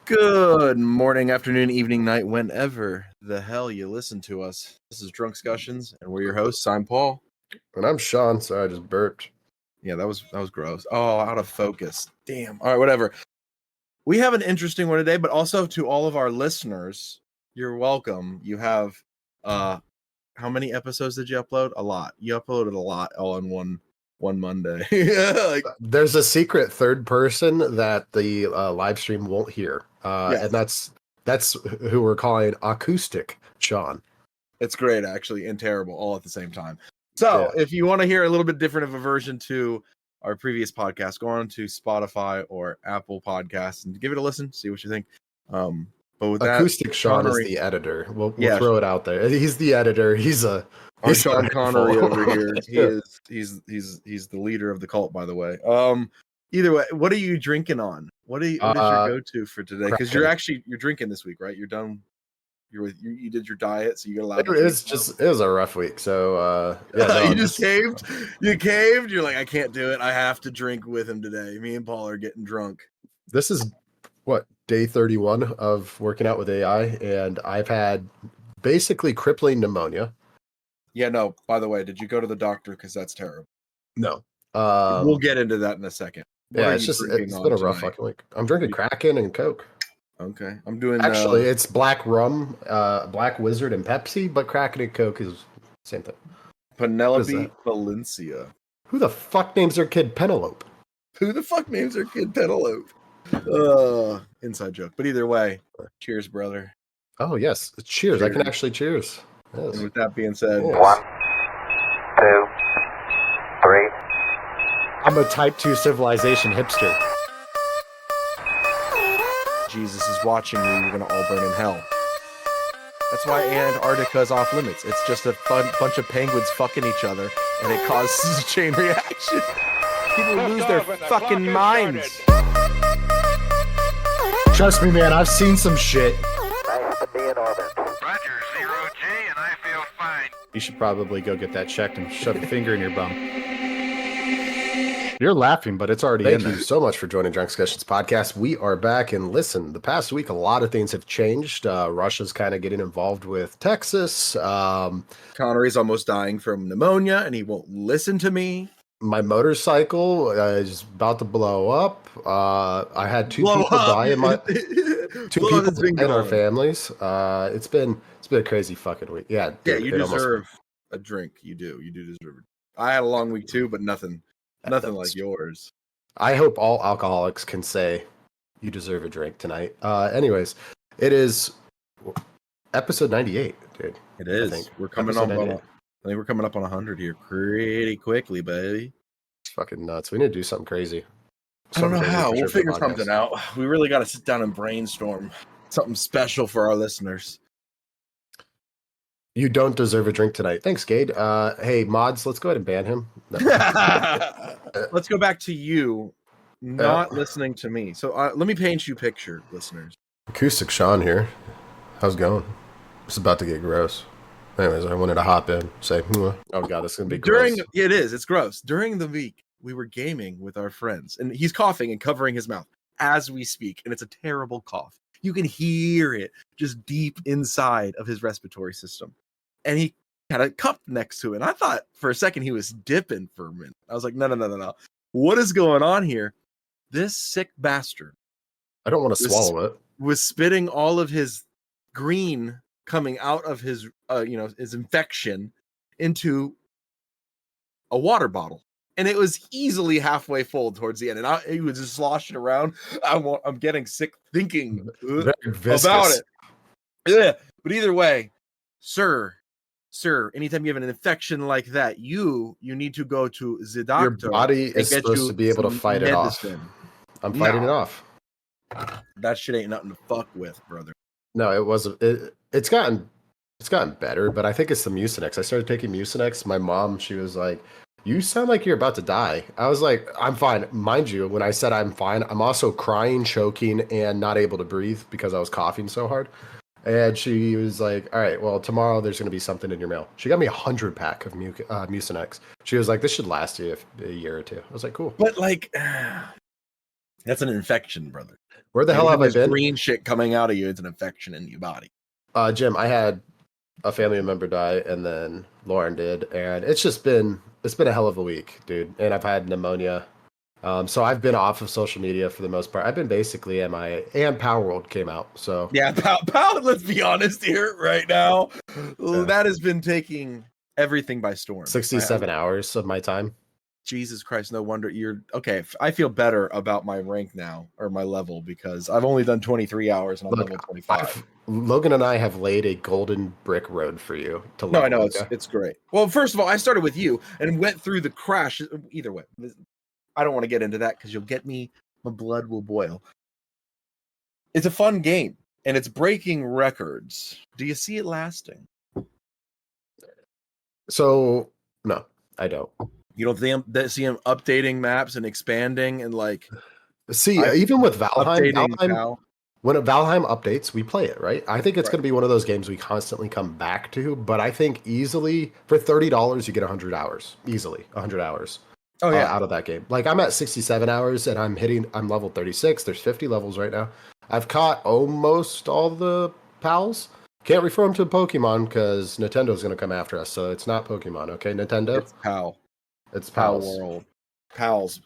Good morning, afternoon, evening, night, whenever the hell you listen to us. This is Drunk Discussions, and we're your hosts. I'm Paul. And I'm Sean. Sorry, I just burped. Yeah, that was gross. Oh, out of focus. Damn. All right, whatever. We have an interesting one today, but also to all of our listeners, you're welcome. You have how many episodes did you upload? A lot. You uploaded a lot all in one Monday. There's a secret third person that the live stream won't hear, Yes. and that's who we're calling Acoustic Sean. It's great, actually, and terrible all at the same time. So, if you want to hear a little bit different of a version to our previous podcast, go on to Spotify or Apple Podcasts and give it a listen. See what you think. But with Acoustic that, Sean Connery, is the editor. We'll throw it out there. He's the editor. He's Sean Connery over here. He's the leader of the cult, by the way. Either way, what are you drinking on? What is your go-to for today? Because you're drinking this week, right? You're done. You did your diet, so you're allowed. It was a rough week. So you just caved. You caved. You're like, I can't do it. I have to drink with him today. Me and Paul are getting drunk. This is what, day 31 of working out with AI, and I've had basically crippling pneumonia. Yeah, no. By the way, did you go to the doctor? Because that's terrible. No. We'll get into that in a second. It's been a rough fucking week. I'm drinking Kraken and Coke. Okay, I'm doing. Actually, it's Black Rum, Black Wizard, and Pepsi, but Kraken and Coke is the same thing. Penelope Valencia. Who the fuck names their kid Penelope? Inside joke. But either way, cheers, brother. Oh yes, cheers. I can actually cheers. Yes. And with that being said, 1, 2, 3. I'm a type 2 civilization hipster. Jesus is watching you. You're gonna all burn in hell. That's why Antarctica's off limits. It's just a bunch of penguins fucking each other, and it causes a chain reaction. People lose their fucking minds. Trust me, man. I've seen some shit. Nice to be in orbit. Roger, 0G, and I feel fine. You should probably go get that checked and shove a finger in your bum. You're laughing, but it's already in there. Thank you so much for joining Drunk Discussions podcast. We are back, and listen, the past week, a lot of things have changed. Russia's kind of getting involved with Texas. Connery's almost dying from pneumonia, and he won't listen to me. My motorcycle is about to blow up. I had two people die in my in our families. It's been a crazy fucking week. Yeah, you deserve a drink. You do deserve it. I had a long week too, but nothing like yours. I hope all alcoholics can say you deserve a drink tonight. Anyways, it is episode 98, dude. It is. We're coming up on. I think we're coming up on 100 here pretty quickly, baby. It's fucking nuts. We need to do something crazy. I don't know how. We'll figure something out. We really got to sit down and brainstorm something special for our listeners. You don't deserve a drink tonight. Thanks, Gade. Hey, mods, let's go ahead and ban him. No. Let's go back to you not listening to me. So let me paint you a picture, listeners. Acoustic Sean here. How's it going? It's about to get gross. Anyways, I wanted to hop in, say, oh god, this is gonna be gross. It's gross. During the week, we were gaming with our friends, and he's coughing and covering his mouth as we speak, and it's a terrible cough. You can hear it just deep inside of his respiratory system. And he had a cup next to it. And I thought for a second he was dipping for a minute. I was like, no. What is going on here? This sick bastard. I don't want to swallow it. Was spitting all of his green coming out of his, his infection into a water bottle. And it was easily halfway full towards the end. And he was just sloshing around. I'm getting sick thinking about it. Yeah. But either way, Sir, anytime you have an infection like that, you need to go to the doctor. Your body is supposed to be able to fight medicine. It off. I'm fighting it off. That shit ain't nothing to fuck with, brother. No, it wasn't. It's gotten better, but I think it's the Mucinex. I started taking Mucinex. My mom, she was like, "You sound like you're about to die." I was like, "I'm fine." Mind you, when I said I'm fine, I'm also crying, choking, and not able to breathe because I was coughing so hard. And she was like, all right, well, tomorrow there's going to be something in your mail. She got me 100 pack of Mucinex. She was like, this should last you a year or two. I was like, cool. But like, That's an infection, brother. Where the hell have I Anything there's been? green shit coming out of you, it's an infection in your body. Jim, I had a family member die, and then Lauren did, and it's been a hell of a week, dude. And I've had pneumonia, so I've been off of social media for the most part. I've been basically MIA, and Power World came out, so Yeah, Pow, let's be honest here right now. Yeah. That has been taking everything by storm. 67 hours of my time. Jesus Christ, no wonder you're okay. I feel better about my rank now or my level because I've only done 23 hours and I'm Look, level 25. Logan and I have laid a golden brick road for you to No, level. I know okay? it's great. Well, first of all, I started with you and went through the crash. Either way, I don't want to get into that because you'll get me. My blood will boil. It's a fun game and it's breaking records. Do you see it lasting? So no, I don't. You don't see him updating maps and expanding and like See, even with updating Valheim, how? when Valheim updates, we play it, right? I think it's Right. going to be one of those games we constantly come back to, but I think easily for $30 you get 100 hours. Easily 100 hours. Oh yeah. Out of that game. Like I'm at 67 hours and I'm level 36. There's 50 levels right now. I've caught almost all the pals. Can't refer them to Pokemon because Nintendo's going to come after us. So it's not Pokemon, okay? Nintendo? It's PAL. It's PAL pals. World. PALs.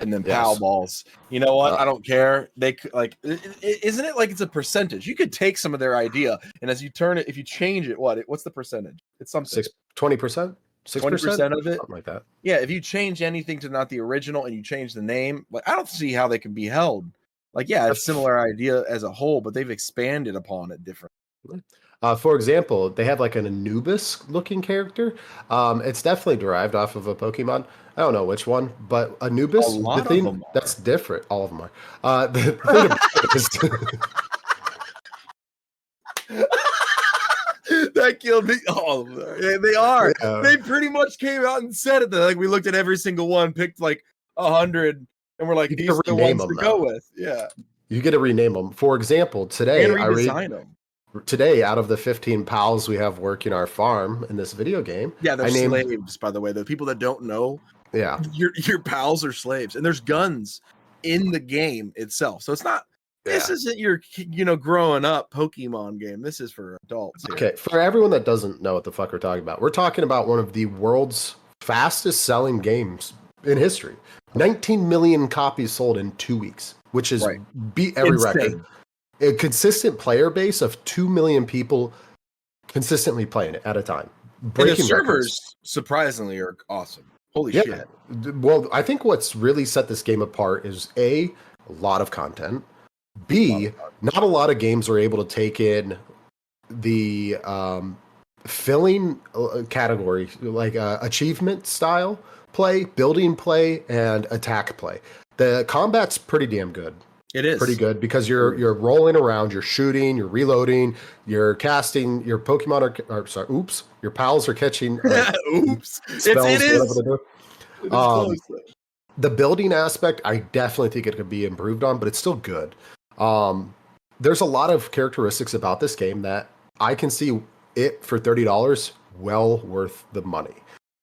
And then Yes. PAL balls. You know what? I don't care. They like, isn't it like it's a percentage? You could take some of their idea, and as you turn it, if you change it, what's the percentage? It's something. 20%? 6%? 20% of it. Something like that. Yeah, if you change anything to not the original and you change the name, like I don't see how they can be held. Like, yeah, it's similar idea as a whole, but they've expanded upon it different. For example, they have like an Anubis looking character. It's definitely derived off of a Pokemon. I don't know which one, but Anubis, A lot the of thing them are. that's different. All of them are. The thing about it is, That killed me. All of them. Yeah, they are. Yeah. They pretty much came out and said it. Like we looked at every single one, picked like 100, and we're like, You these can are the rename ones to them, go though. with. Yeah, you get to rename them. For example, today and redesign them. Today, out of the 15 pals we have working our farm in this video game, Yeah, they're I named- slaves, by the way. The people that don't know, yeah, your pals are slaves, and there's guns in the game itself. So it's not. This isn't your growing up Pokemon game. This is for adults. Here. Okay, for everyone that doesn't know what the fuck we're talking about, we're talking about one of the world's fastest selling games in history. 19 million copies sold in 2 weeks, which is Right. beat every Insane. record. A consistent player base of 2 million people consistently playing it at a time. And the Breaking servers records. surprisingly are awesome. Holy Yeah. shit. Well, I think what's really set this game apart is a lot of content. B, not a lot of games are able to take in the filling category, like achievement style play, building play, and attack play. The combat's pretty damn good. It is Pretty good because you're rolling around, you're shooting, you're reloading, you're casting. Your Pokemon your pals are catching Oops. spells. It is. Whatever they do. It's close. The building aspect, I definitely think it could be improved on, but it's still good. There's a lot of characteristics about this game that I can see it for $30 well worth the money.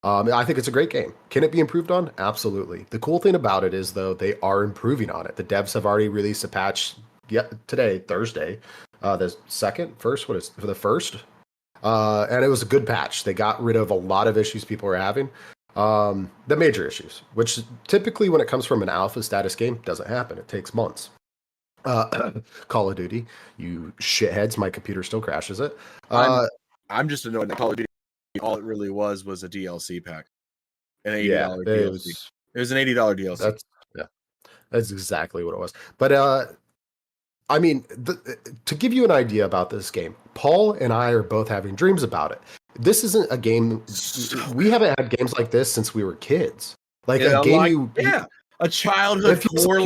I think it's a great game. Can it be improved on? Absolutely. The cool thing about it is, though, they are improving on it. The devs have already released a patch today, Thursday, the first. And it was a good patch. They got rid of a lot of issues people were having. The major issues, which typically when it comes from an alpha status game, doesn't happen. It takes months. Call of Duty, you shitheads, my computer still crashes it. I'm just annoyed that Call of Duty, all it really was a DLC pack. An $80 DLC. It was an $80 DLC. That's exactly what it was. But I mean, to give you an idea about this game, Paul and I are both having dreams about it. This isn't a game. We haven't had games like this since we were kids. Like a game a childhood core,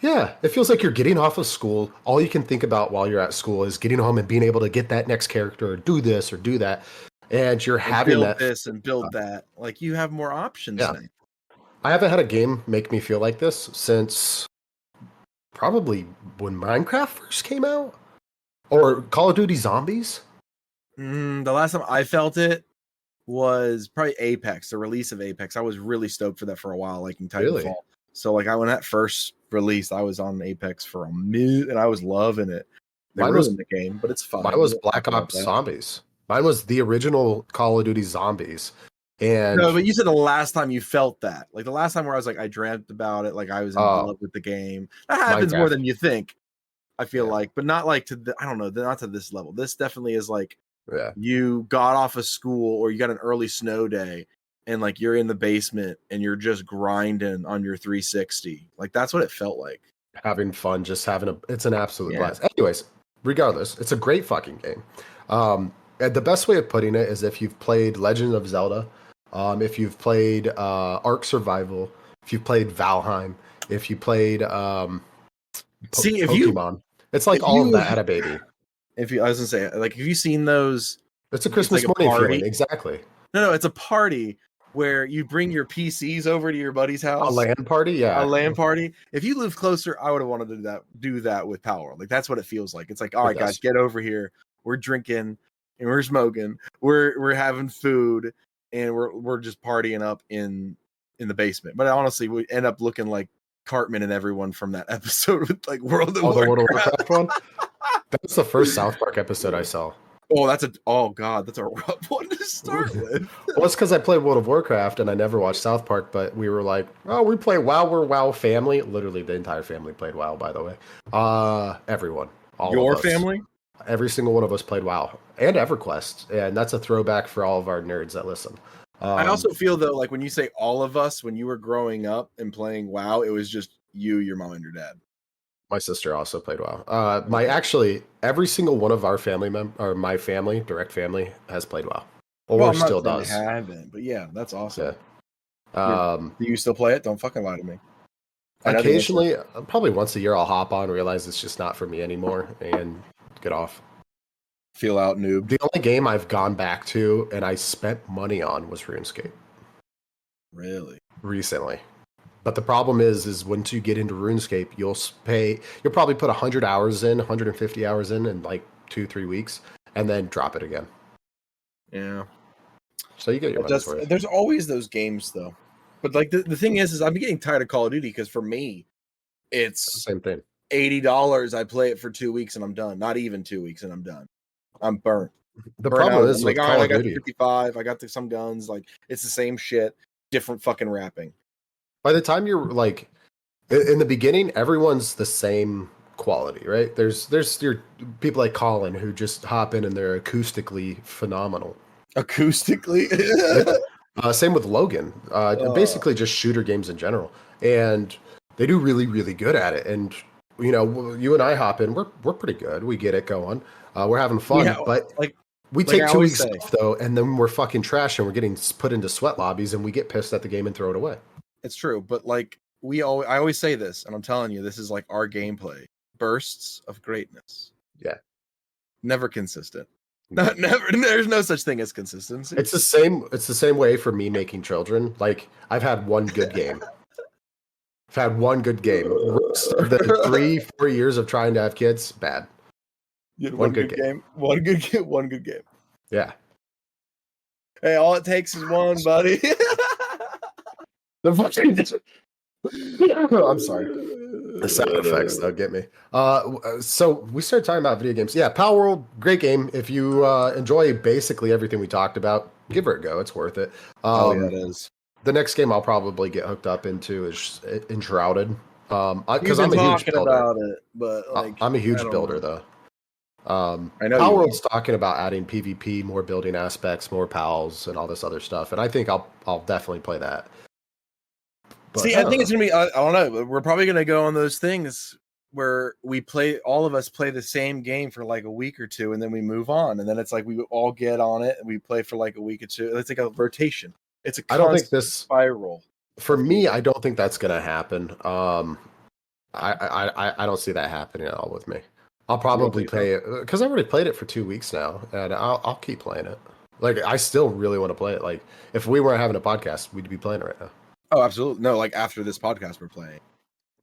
it feels like you're getting off of school. All you can think about while you're at school is getting home and being able to get that next character or do this or do that. And you're having build that this and build that. Like you have more options now. I haven't had a game make me feel like this since probably when Minecraft first came out or Call of Duty Zombies. The last time I felt it was probably Apex, the release of Apex. I was really stoked for that for a while, like in Titanfall. Really? So like when that first released, I was on Apex for a minute and I was loving it. They Mine was- ruined the game, but it's fine. Mine was We'll Black talk about Ops that. Zombies. Mine was the original Call of Duty Zombies. And No, but you said the last time you felt that, like the last time where I was like, I dreamt about it, like I was in Oh. love with the game. That happens more Minecraft. than you think. I feel Yeah. like, but not like to the, I don't know, not to this level. This definitely is like yeah, you got off of school or you got an early snow day and like you're in the basement and you're just grinding on your 360. Like that's what it felt like. having fun, just it's an absolute Yeah. blast. Anyways, regardless, it's a great fucking game. And the best way of putting it is if you've played Legend of Zelda, if you've played Ark Survival, if you've played Valheim, if you played See, if you Pokemon, it's like if all you- of that at a baby. if you I was gonna say like have you seen those? It's a It's Christmas like a morning party. feeling. Exactly. No, it's a party where you bring your PCs over to your buddy's house. A LAN party, yeah. A LAN party. If you lived closer, I would have wanted to do that with Power. Like that's what it feels like. It's like, all right, guys, does. get over here. We're drinking and we're smoking. We're having food and we're just partying up in the basement. But honestly, we end up looking like Cartman and everyone from that episode with like World of Oh, the Warcraft. World of Warcraft one. That's the first South Park episode I saw. Oh god, that's a rough one to start with. Well, it's because I played World of Warcraft and I never watched South Park, but we were like, oh, we play WoW, we're WoW family. Literally, the entire family played WoW, by the way. Everyone. All Your of us. family? Every single one of us played WoW and EverQuest. And that's a throwback for all of our nerds that listen. I also feel though, like when you say all of us, when you were growing up and playing WoW, it was just you, your mom, and your dad. My sister also played WoW. Every single one of our family or my family, direct family, has played WoW. Or Well, I'm not still saying does. they haven't, but yeah, that's awesome. Yeah. Do you still play it? Don't fucking lie to me. I know the Occasionally, probably once a year, I'll hop on, realize it's just not for me anymore, and get off. Feel out noob. The only game I've gone back to and I spent money on was RuneScape Really? recently. But the problem is once you get into RuneScape, you'll probably put 100 hours in, 150 hours in like 2-3 weeks, and then drop it again. Yeah. So you get your money's worth. There's always those games though. But like the thing is I'm getting tired of Call of Duty because for me, it's Same thing. $80. I play it for 2 weeks and I'm done. Not even 2 weeks and I'm done. I'm burnt. The Burnt problem out. is I'm with like, all Call right, I of got Duty. the 55. I got some guns. Like it's the same shit, different fucking wrapping. By the time you're like in the beginning, everyone's the same quality, right? There's your people like Colin who just hop in and they're acoustically phenomenal. Acoustically. Same with Logan. Basically just shooter games in general, and they do really, really good at it. And you know, you and I hop in, we're pretty good. We get it going. We're having fun, Yeah, but like we like take I 2 always weeks say. off though, and then we're fucking trash, and we're getting put into sweat lobbies, and we get pissed at the game and throw it away. It's true, but like I always say this, and I'm telling you, this is like our gameplay. Bursts of greatness. Yeah. Never consistent. Never. There's no such thing as consistency. It's the same way for me making children. Like I've had one good game. I've had one good game. The 3-4 years of trying to have kids, bad. You had one one good good game. One good game. One good game. Yeah. Hey, all it takes is one, buddy. The fucking I'm sorry. The sound effects though get me. So we started talking about video games. Yeah, Power World, great game. If you enjoy basically everything we talked about, give it a go. It's worth it. it is. The next game I'll probably get hooked up into is Enshrouded. Because You've I'm been a huge talking builder. about it, but like I'm a I huge don't builder know. though. I know Power you World's talking about adding PvP, more building aspects, more pals, and all this other stuff, and I think I'll definitely play that. But See, I think it's gonna be. I don't know. We're probably gonna go on those things where all of us play the same game for like a week or two, and then we move on, and then it's like we all get on it and we play for like a week or two. It's like a rotation. It's a I don't think constant this spiral. for me. I don't think that's gonna happen. I don't see that happening at all with me. I'll probably play it because I already played it for 2 weeks now, and I'll keep playing it. Like I still really want to play it. Like if we weren't having a podcast, we'd be playing it right now. Oh, absolutely. No, like after this podcast, we're playing.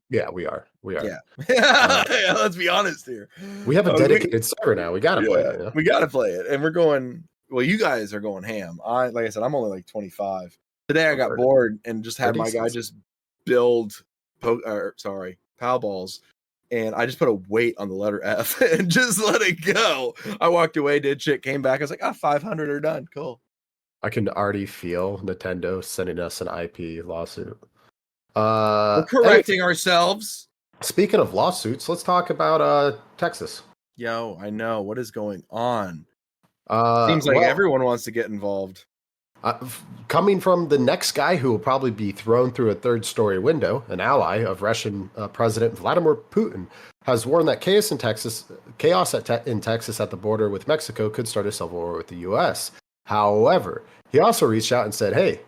Yeah, we are. We are. Yeah. Yeah, let's be honest here. We have a Oh, dedicated server now. We gotta play it. You know? We gotta play it, and we're going. Well, you guys are going ham. Like I said, I'm only like 25. Today I got bored and just had my guy Decent. just build Pow balls, and I just put a weight on the letter F and just let it go. I walked away, did shit, came back. I was like, 500 are done. Cool. I can already feel Nintendo sending us an IP lawsuit. We're correcting ourselves. Speaking of lawsuits, let's talk about Texas. Yo, I know. What is going on? Seems like well, everyone wants to get involved. Coming from the next guy who will probably be thrown through a third-story window, an ally of Russian President Vladimir Putin, has warned that chaos in Texas at the border with Mexico could start a civil war with the U.S. However, he also reached out and said, "Hey,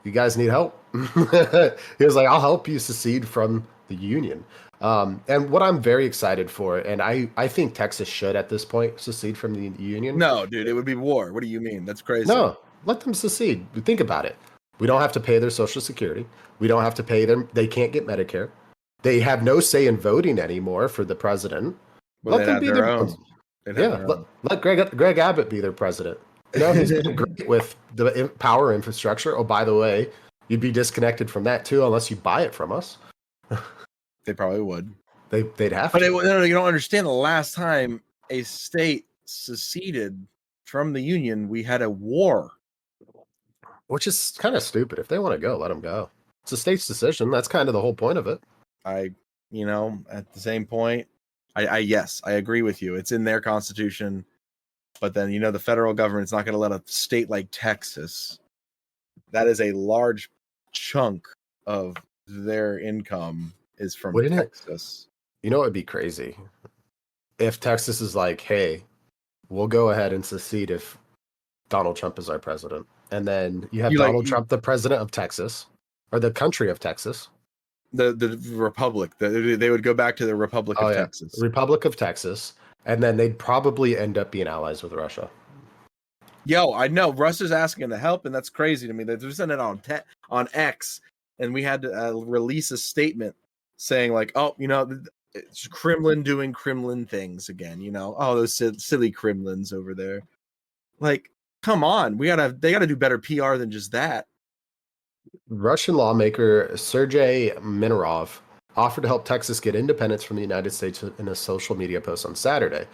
you guys need help?" He was like, "I'll help you secede from the Union." And what I'm very excited for, and I think Texas should at this point secede from the Union. No, dude, it would be war. What do you mean? That's crazy. No, let them secede. Think about it. We don't have to pay their Social Security. We don't have to pay them. They can't get Medicare. They have no say in voting anymore for the president. Well, let them be their own. Yeah, let Greg Abbott be their president. You know, he's been great with the power infrastructure. Oh, by the way, you'd be disconnected from that too unless you buy it from us. They probably would. They'd have But to. no, you don't understand. The last time a state seceded from the Union, we had a war. Which is kind of stupid. If they want to go, let them go. It's a state's decision. That's kind of the whole point of it. At the same point, yes, I agree with you. It's in their constitution. But then, the federal government's not going to let a state like Texas, that is a large chunk of their income is from Texas. You know, it'd be crazy if Texas is like, hey, we'll go ahead and secede if Donald Trump is our president. And then you have Donald Trump, the president of Texas, or the country of Texas. The Republic. They would go back to the Republic of Texas. Republic of Texas. And then they'd probably end up being allies with Russia. Yo, I know. Russia's asking to help, and that's crazy to me. They're sending it on X, and we had to release a statement saying, like, it's Kremlin doing Kremlin things again. Those silly Kremlins over there. Like, come on. They gotta do better PR than just that. Russian lawmaker Sergei Minarov offered to help Texas get independence from the United States in a social media post on Saturday.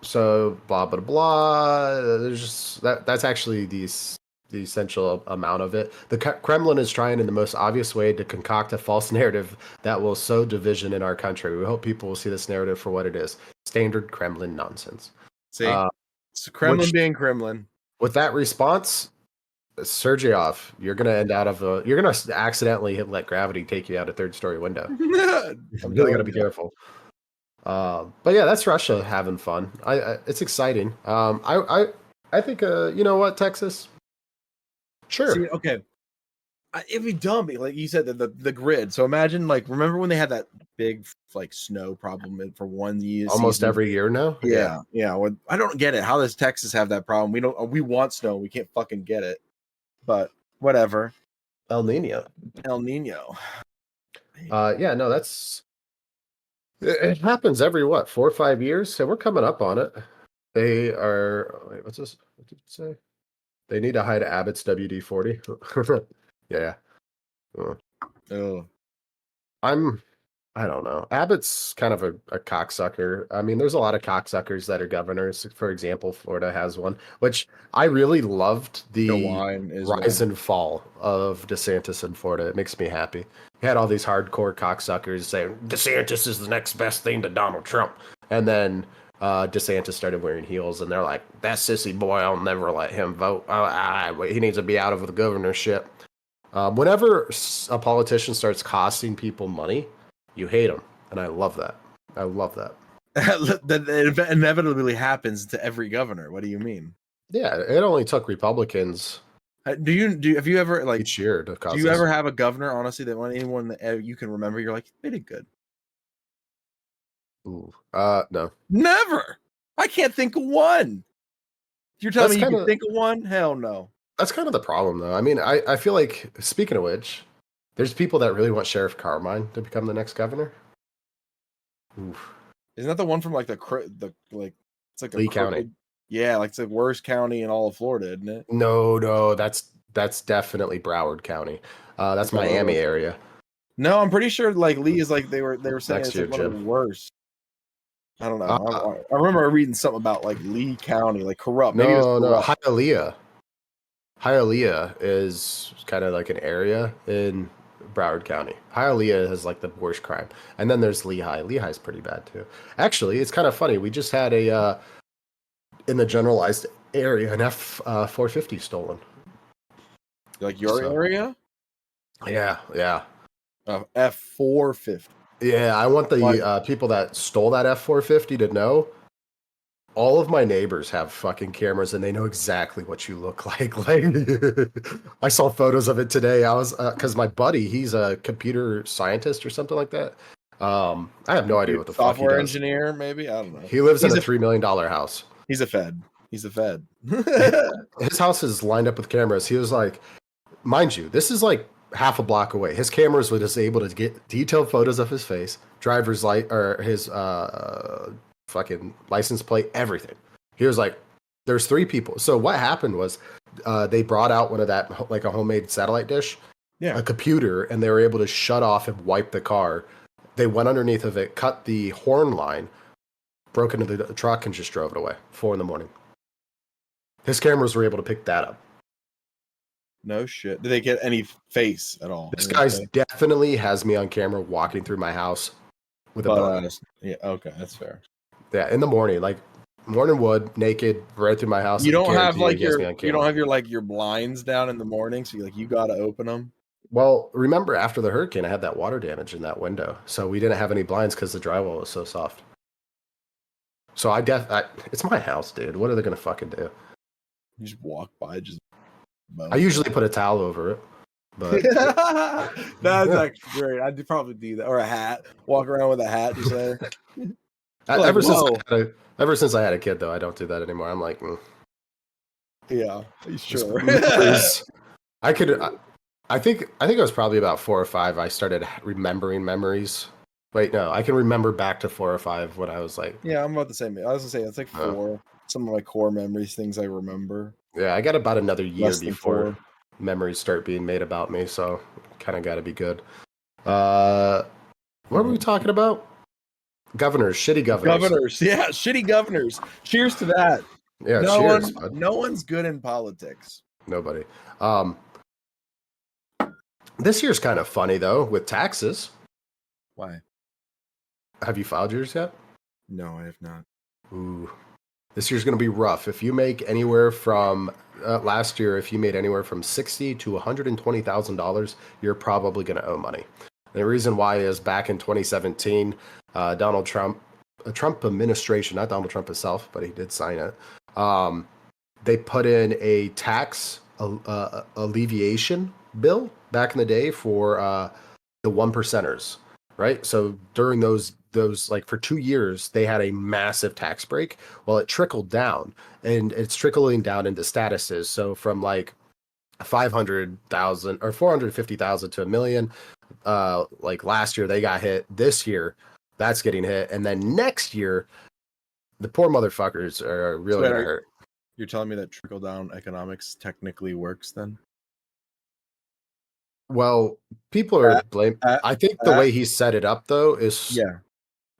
So blah blah blah. There's just that's actually the essential amount of it. The Kremlin is trying in the most obvious way to concoct a false narrative that will sow division in our country. We hope people will see this narrative for what it is: standard Kremlin nonsense. See, it's Kremlin being Kremlin. With that response, Sergeyov, you're gonna accidentally let gravity take you out a third-story window. You really gotta be careful. But yeah, that's Russia having fun. It's exciting. I think you know what, Texas. Sure. See, okay. It'd be dumb, like you said, the grid. So imagine, remember when they had that big snow problem for 1 year? Almost every year now. Yeah. Well, I don't get it. How does Texas have that problem? We want snow. We can't fucking get it. But whatever. El Nino. Yeah, no, it happens every 4 or 5 years. So we're coming up on it. They are. Wait, what's this? What did it say? They need to hide Abbott's WD-40. Yeah. Oh. I don't know. Abbott's kind of a cocksucker. I mean, there's a lot of cocksuckers that are governors. For example, Florida has one, which I really loved the rise and fall of DeSantis in Florida. It makes me happy. You had all these hardcore cocksuckers saying DeSantis is the next best thing to Donald Trump. And then DeSantis started wearing heels, and they're like, that sissy boy, I'll never let him vote. He needs to be out of the governorship. Whenever a politician starts costing people money, you hate them, and I love that. That inevitably happens to every governor. What do you mean? Yeah, it only took Republicans. Have you ever each year to cause? Do you ever have a governor, honestly, that anyone that you can remember, you're like, they did good? Ooh, no, never. I can't think of one. You're telling me you can think of one? Hell no. That's kind of the problem, though. I mean, I feel like, speaking of which, there's people that really want Sheriff Carmine to become the next governor. Oof. Isn't that the one from it's like Lee County? Yeah, it's the worst county in all of Florida, isn't it? No, that's definitely Broward County. That's Miami area. No, I'm pretty sure like Lee is like they were saying Next it's year, like one of the Jim. worst. I don't know. Uh, I remember reading something about like Lee County, like corrupt. Maybe it was No, corrupt. Hialeah. Hialeah is kind of like an area in Broward County. Hialeah has like the worst crime, and then there's Lehigh. Lehigh's pretty bad too. Actually, it's kind of funny. We just had a in the generalized area an F-450 stolen. Like your So- area? Yeah. F-450. Yeah, I want the Like- people that stole that F-450 to know. All of my neighbors have fucking cameras, and they know exactly what you look like. Like, I saw photos of it today. I was because my buddy, he's a computer scientist or something like that. I have no idea what the fuck he Software does. engineer, maybe? I don't know. He lives in He's a a- $3 million house. He's a Fed. He's a Fed. His house is lined up with cameras. He was like, mind you, this is like half a block away. His cameras were just able to get detailed photos of his face, driver's light, or his fucking license plate, everything. He was like, there's 3 people. So what happened was they brought out one of that, like a homemade satellite dish, Yeah. a computer, and they were able to shut off and wipe the car. They went underneath of it, cut the horn line, broke into the truck, and just drove it away. 4 a.m. His cameras were able to pick that up. No shit. Did they get any face at all? This Any guy's face? definitely has me on camera walking through my house with a But, bow. yeah, okay, that's fair. Yeah, in the morning, like morning wood, naked, right through my house. You I don't have guarantee like he has me your on you camera. don't have your like your blinds down in the morning, so you gotta open them. Well, remember after the hurricane, I had that water damage in that window, so we didn't have any blinds because the drywall was so soft. So it's my house, dude. What are they gonna fucking do? You just walk by, just. I usually put a towel over it, but That's actually great. I'd probably do that, or a hat. Walk around with a hat, just there. Like, ever since I had a kid, though, I don't do that anymore. I'm like, Yeah, Just sure. memories. I think it was probably about 4 or 5. I started remembering memories. Wait, no, I can remember back to 4 or 5 when I was like, Yeah, I'm about the same. I was gonna say it's like Oh. 4. Some of my core memories, things I remember. yeah, I got about another year Less than before 4. memories start being made about me, so kind of got to be good. What were we talking about? Governors, shitty governors. Governors, yeah, shitty governors. Cheers to that. Yeah, no cheers, one, bud. no one's good in politics. Nobody. This year's kind of funny though with taxes. Why? Have you filed yours yet? No, I have not. Ooh, this year's going to be rough. If you make anywhere from last year, if you made anywhere from $60,000 to $120,000, you're probably going to owe money. And the reason why is back in 2017, Donald Trump, a Trump administration, not Donald Trump himself, but he did sign it. They put in a tax alleviation bill back in the day for the 1%ers, right? So during those like for 2 years they had a massive tax break. Well, it trickled down, and it's trickling down into statuses. So from like 500,000 or 450,000 to $1 million, like last year they got hit. This year that's getting hit, and then next year the poor motherfuckers are really So gonna hurt. You're telling me that trickle down economics technically works then? Well, people are blame. I think the way he set it up though is Yeah.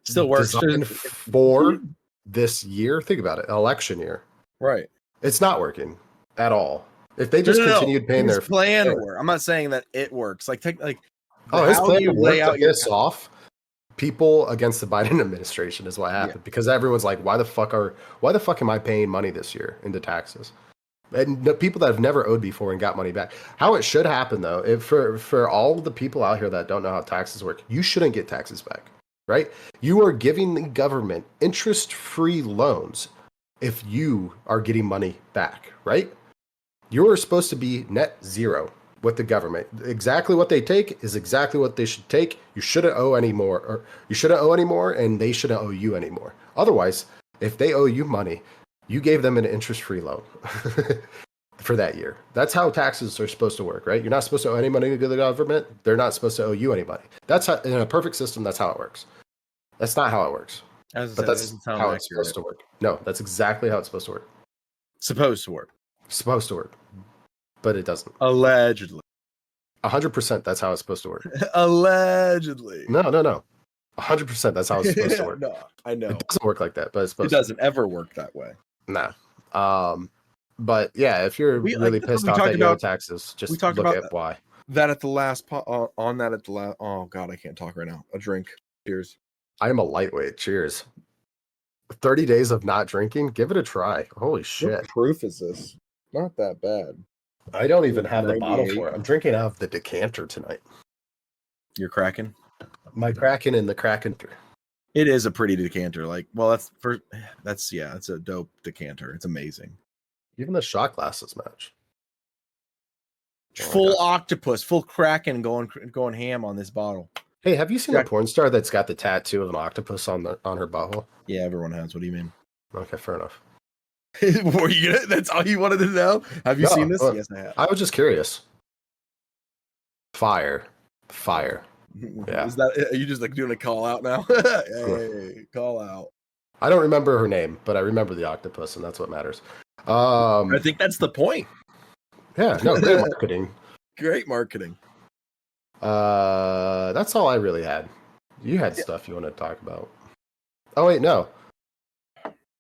Still works. designed for this year. Think about it, election year. Right. It's not working at all. If they just continued paying His their plan work. I'm not saying that it works. Like his his plan you to lay work out to your piss off people against the Biden administration is what happened, because everyone's like, why the fuck am I paying money this year into taxes? And the people that have never owed before and got money back. How it should happen though, if for all the people out here that don't know how taxes work, you shouldn't get taxes back, right? You are giving the government interest-free loans if you are getting money back, right? You're supposed to be net zero with the government. Exactly what they take is exactly what they should take. You shouldn't owe any more, or you shouldn't owe any more, and they shouldn't owe you anymore. Otherwise, if they owe you money, you gave them an interest-free loan for that year. That's how taxes are supposed to work, right? You're not supposed to owe any money to the government. They're not supposed to owe you any money. That's how, in a perfect system, that's how it works. That's not how it works. But That's how it's supposed to work. No, that's exactly how it's supposed to work. Supposed to work. It's supposed to work, but it doesn't. Allegedly. 100% that's how it's supposed to work. Allegedly. No. 100% that's how it's supposed to work. No, I know. It doesn't work like that, but it's It supposed to. doesn't ever work that way. Nah. But yeah, if you're We- really like, that's what pissed we off talked at your about- taxes, just we talked look about at why. That at the last on that at the last. Oh God, I can't talk right now. A drink. Cheers. I am a lightweight. Cheers. 30 days of not drinking, give it a try. Holy What shit. proof is this? Not that bad. I don't even have the bottle 98. for it. I'm drinking out of the decanter tonight. You're cracking. My Kraken in the Kraken. It is a pretty decanter. Like, well, that's it's a dope decanter. It's amazing. Even the shot glasses match. Oh my Full God. octopus, full Kraken going ham on this bottle. Hey, have you seen Yeah. a porn star that's got the tattoo of an octopus on her butthole? Yeah, everyone has. What do you mean? Okay, fair enough. Were you gonna, that's all you wanted to know? Have you No, seen this? well, Yes, I have. I was just curious. Fire. Yeah. Is that are you just like doing a call out now? Hey, call out. I don't remember her name, but I remember the octopus, and that's what matters. I think that's the point. Yeah, no, great marketing. Great marketing. That's all I really had. You had stuff you want to talk about. Oh wait, no.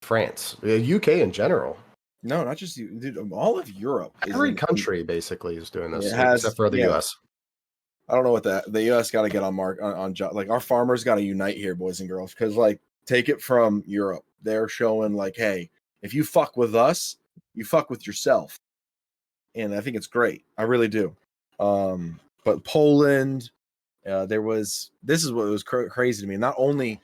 France, UK in general. No, not just you, dude. All of Europe. is Every in- country basically is doing this, It has- except for the yeah. US. I don't know what the U.S. got to get on job. Like our farmers got to unite here, boys and girls. Because like, take it from Europe. They're showing like, hey, if you fuck with us, you fuck with yourself. And I think it's great. I really do. But Poland, this is what was crazy to me. Not only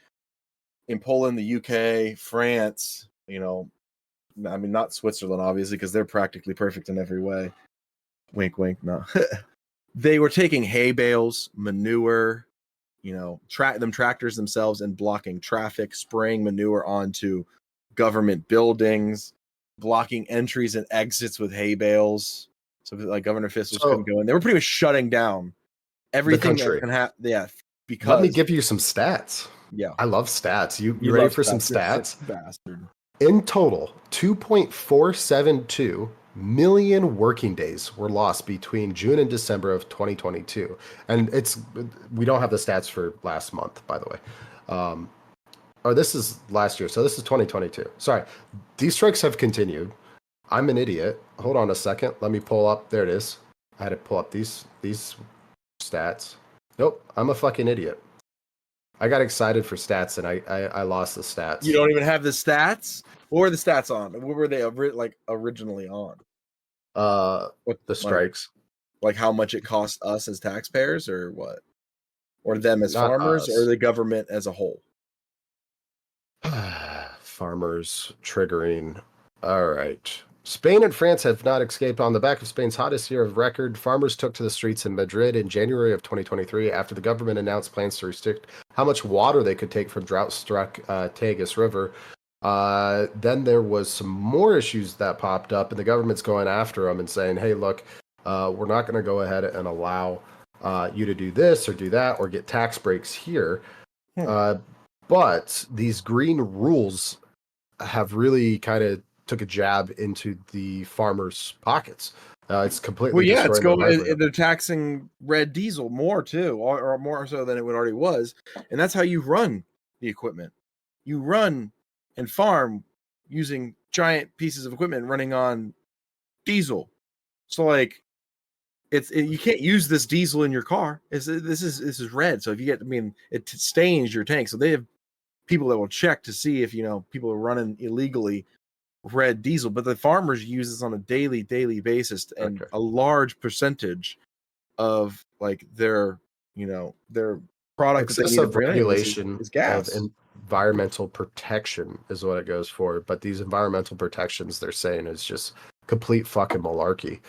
in Poland, the UK, France, I mean, not Switzerland, obviously, because they're practically perfect in every way. Wink, wink. No. They were taking hay bales, manure, tractors themselves and blocking traffic, spraying manure onto government buildings, blocking entries and exits with hay bales. So like government officials couldn't go in. They were pretty much shutting down everything that country. can happen. Yeah, because Let me give you some stats. yeah. I love stats. You ready love for some You're such stats? a bastard. In total, 2.472 million working days were lost between June and December of 2022. And we don't have the stats for last month, by the way. Or this is last year, so this is 2022. Sorry. These strikes have continued. I'm an idiot. Hold on a second. Let me pull up. There it is. I had to pull up these stats. Nope, I'm a fucking idiot. I got excited for stats and I lost the stats. You don't even have the stats? What were the stats on? What were they originally on? What The strikes. Like how much it cost us as taxpayers, or what? Or them as Not farmers, us. or the government as a whole? Farmers triggering. All right. Spain and France have not escaped. On the back of Spain's hottest year of record, farmers took to the streets in Madrid in January of 2023 after the government announced plans to restrict how much water they could take from drought-struck Tagus River. Then there was some more issues that popped up, and the government's going after them and saying, hey, look, we're not going to go ahead and allow you to do this or do that or get tax breaks here. But these green rules have really kind of took a jab into the farmers' pockets. It's completely Well, yeah, it's destroying their going. livelihood. They're taxing red diesel more too, or more so than it already was, and that's how you run the equipment. You run and farm using giant pieces of equipment running on diesel. So like, you can't use this diesel in your car. This is red. So if you it stains your tank. So they have people that will check to see if people are running illegally red diesel, but the farmers use this on a daily basis, and Okay. a large percentage of like their product that they need Excessive to bring in regulation is gas. of environmental protection is what it goes for. But these environmental protections they're saying is just complete fucking malarkey.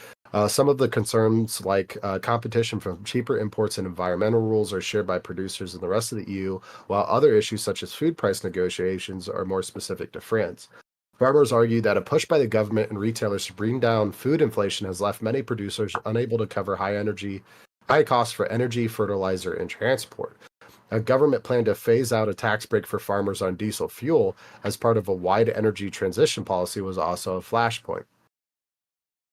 Some of the concerns like competition from cheaper imports and environmental rules are shared by producers in the rest of the EU, while other issues such as food price negotiations are more specific to France. Farmers argue that a push by the government and retailers to bring down food inflation has left many producers unable to cover high costs for energy, fertilizer, and transport. A government plan to phase out a tax break for farmers on diesel fuel as part of a wide energy transition policy was also a flashpoint.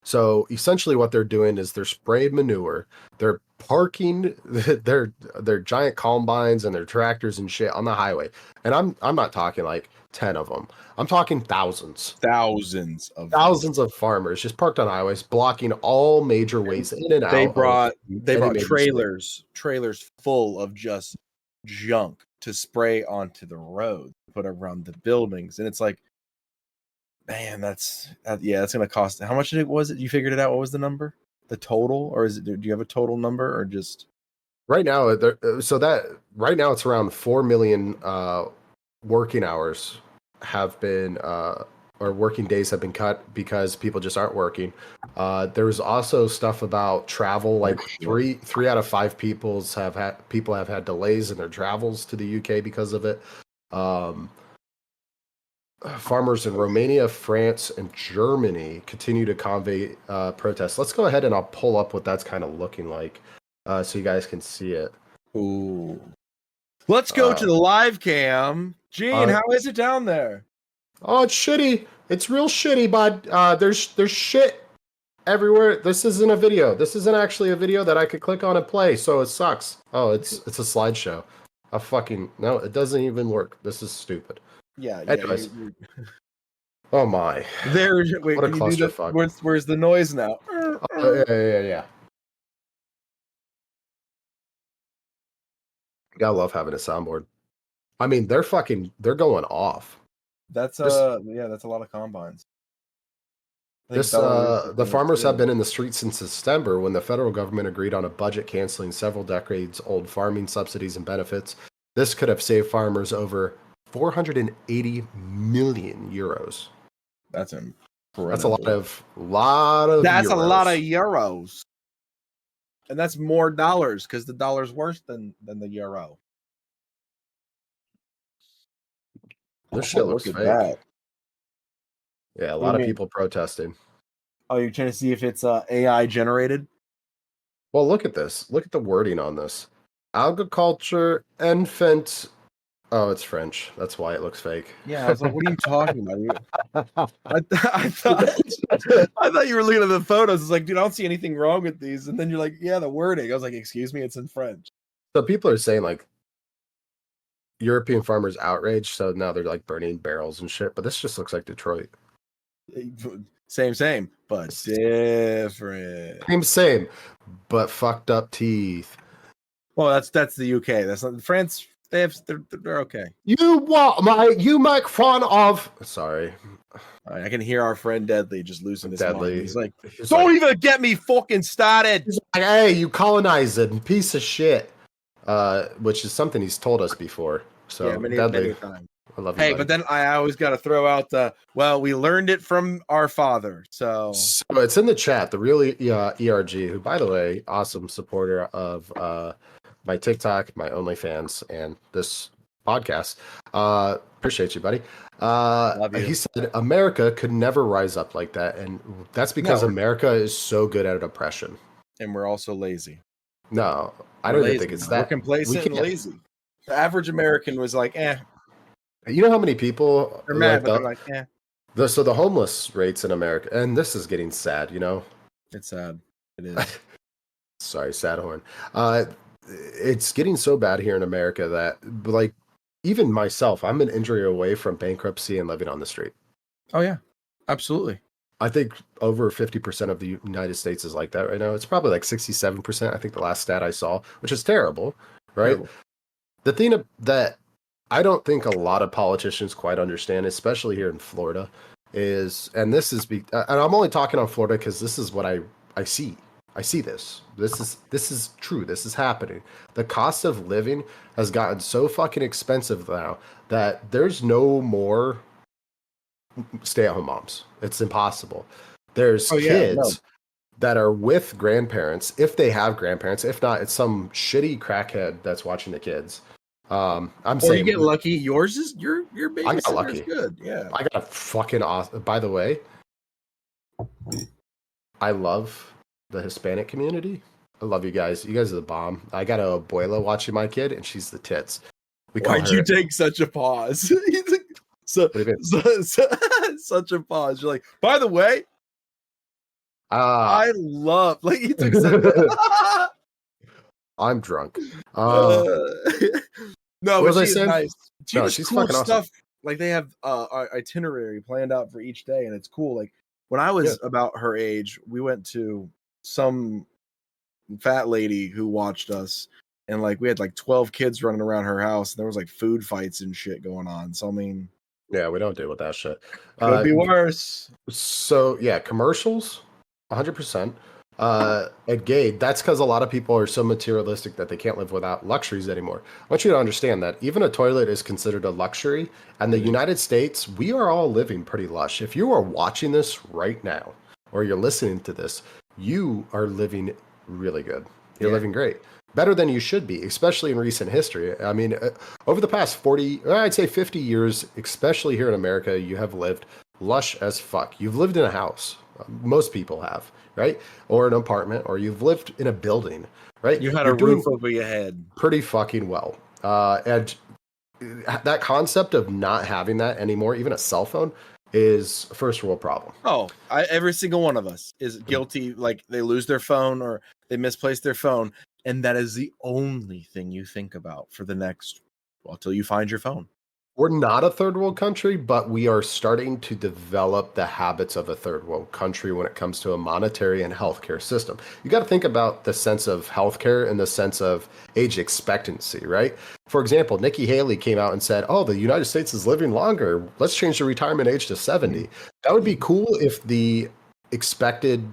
So essentially what they're doing is they're spraying manure, they're parking their giant combines and their tractors and shit on the highway. And I'm not talking like 10 of them. I'm talking thousands. Thousands of Thousands of farmers just parked on highways, blocking all major ways in and out. They of brought any major trailers full of just junk to spray onto the road, put around the buildings, and it's like, man, that's gonna cost. How much was it? You figured it out? What was the number? The total, or is it? Do you have a total number, or just right now? Right now it's around 4 million working hours have been or working days have been cut because people just aren't working. There was also stuff about travel, like three out of 5 people have had delays in their travels to the UK because of it. Farmers in Romania, France, and Germany continue to convey protests. Let's go ahead and I'll pull up what that's kind of looking like so you guys can see it. ooh? Let's go to the live cam. Gene, how is it down there? Oh, it's shitty. It's real shitty, bud. There's shit everywhere. This isn't a video. This isn't actually a video that I could click on and play, so it sucks. Oh, it's a slideshow. No, it doesn't even work. This is stupid. Yeah. Anyways. Oh my. There. Wait, What a can you do that? clusterfuck. Where's the noise now? Yeah. Gotta love having a soundboard. I mean, they're going off. That's that's a lot of combines. The farmers have been in the streets since September when the federal government agreed on a budget canceling several decades-old farming subsidies and benefits. This could have saved farmers over 480 million euros. That's a lot of That's euros. a lot of euros. And that's more dollars because the dollar's worse than the euro. This shit looks Look fake. at that. Yeah, a What lot do of you mean? people protesting. Oh, you're trying to see if it's AI generated? Well, look at this. Look at the wording on this. Agriculture, infant. Oh, it's French. That's why it looks fake. Yeah, I was like, what are you talking about? I thought you were looking at the photos. It's like, dude, I don't see anything wrong with these. And then you're like, yeah, the wording. I was like, excuse me, it's in French. So people are saying like European farmers outraged, so now they're like burning barrels and shit. But this just looks like Detroit. Same, but different. Same, but fucked up teeth. Well, that's the UK. That's not France. They're okay. You make fun of. Sorry, I can hear our friend Deadly just losing his mind. He's like, he's don't like, even get me fucking started. He's like, hey, you colonizing piece of shit. Which is something he's told us before. So yeah, many Deadly, times. I love you. Hey, buddy. but then I always got to throw out we learned it from our father. So it's in the chat. The real ERG, who, by the way, awesome supporter of my TikTok, my OnlyFans, and this podcast. Appreciate you, buddy. Love you. He said America could never rise up like that, and that's because America is so good at oppression. And we're also lazy. No, I don't even think it's that. We're complacent and lazy. The average American was like, eh. You know how many people They're mad, but they're like, eh. So the homeless rates in America, and this is getting sad, you know? It's sad. It is. Sorry, sad horn. It's getting so bad here in America that, like, even myself, I'm an injury away from bankruptcy and living on the street. Oh, yeah. Absolutely. I think over 50% of the United States is like that right now. It's probably like 67%, I think the last stat I saw, which is terrible, right? Terrible. The thing that I don't think a lot of politicians quite understand, especially here in Florida, is, and this is, and I'm only talking on Florida because this is what I see. I see this. This is true. This is happening. The cost of living has gotten so fucking expensive now that there's no more stay-at-home moms. It's impossible. There's kids that are with grandparents, if they have grandparents. If not, it's some shitty crackhead that's watching the kids. I'm saying you get lucky. Yours is your baby. I got lucky. Good. Yeah. I got a fucking awesome. By the way, I love the Hispanic community. I love you guys. You guys are the bomb. I got a abuela watching my kid, and she's the tits. Why'd you take such a pause? Such a pause. You're like, by the way, Ah, I love like he took such I'm drunk. no, What but was I she is saying? nice. She No, does she's cool fucking awesome. stuff. Like they have itinerary planned out for each day, and it's cool. Like when I Yeah. was about her age, we went to some fat lady who watched us, and like we had like 12 kids running around her house, and there was like food fights and shit going on. So I mean, Yeah, we don't deal with that shit. could be worse. So yeah, commercials, 100%. At Gade, that's because a lot of people are so materialistic that they can't live without luxuries anymore. I want you to understand that even a toilet is considered a luxury. And the United States, we are all living pretty lush. If you are watching this right now, or you're listening to this, you are living really good. You're Yeah. living great. Better than you should be, especially in recent history. I mean, over the past 40, I'd say 50 years, especially here in America, you have lived lush as fuck. You've lived in a house. Most people have, right? Or an apartment, or you've lived in a building, right? You had You're a doing roof over your head. pretty fucking well. And that concept of not having that anymore, even a cell phone, is a first world problem. Oh, every single one of us is guilty. Like they lose their phone or they misplace their phone, and that is the only thing you think about for the next, well, till you find your phone. We're not a third world country, but we are starting to develop the habits of a third world country when it comes to a monetary and healthcare system. You got to think about the sense of healthcare and the sense of age expectancy, right? For example, Nikki Haley came out and said, "Oh, the United States is living longer. Let's change the retirement age to 70." That would be cool if the expected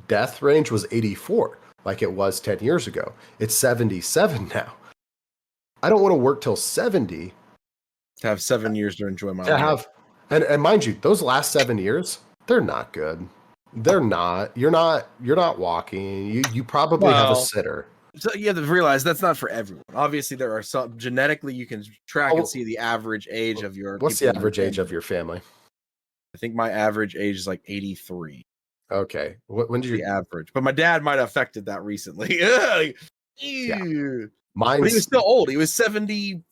death range was 84, like it was 10 years ago. It's 77 now. I don't want to work till 70 To have 7 years to enjoy my to life. have, and mind you, those last 7 years, they're not good. They're not. You're not walking. You probably have a Well, sitter. So you have to realize that's not for everyone. Obviously, there are some genetically you can track Oh, and see the average age of your. What's people the in your average age family. of your family? I think my average age is like 83. Okay. When did The you? average, but my dad might have affected that recently. Like, ew. But he was Mine's still old. He was 73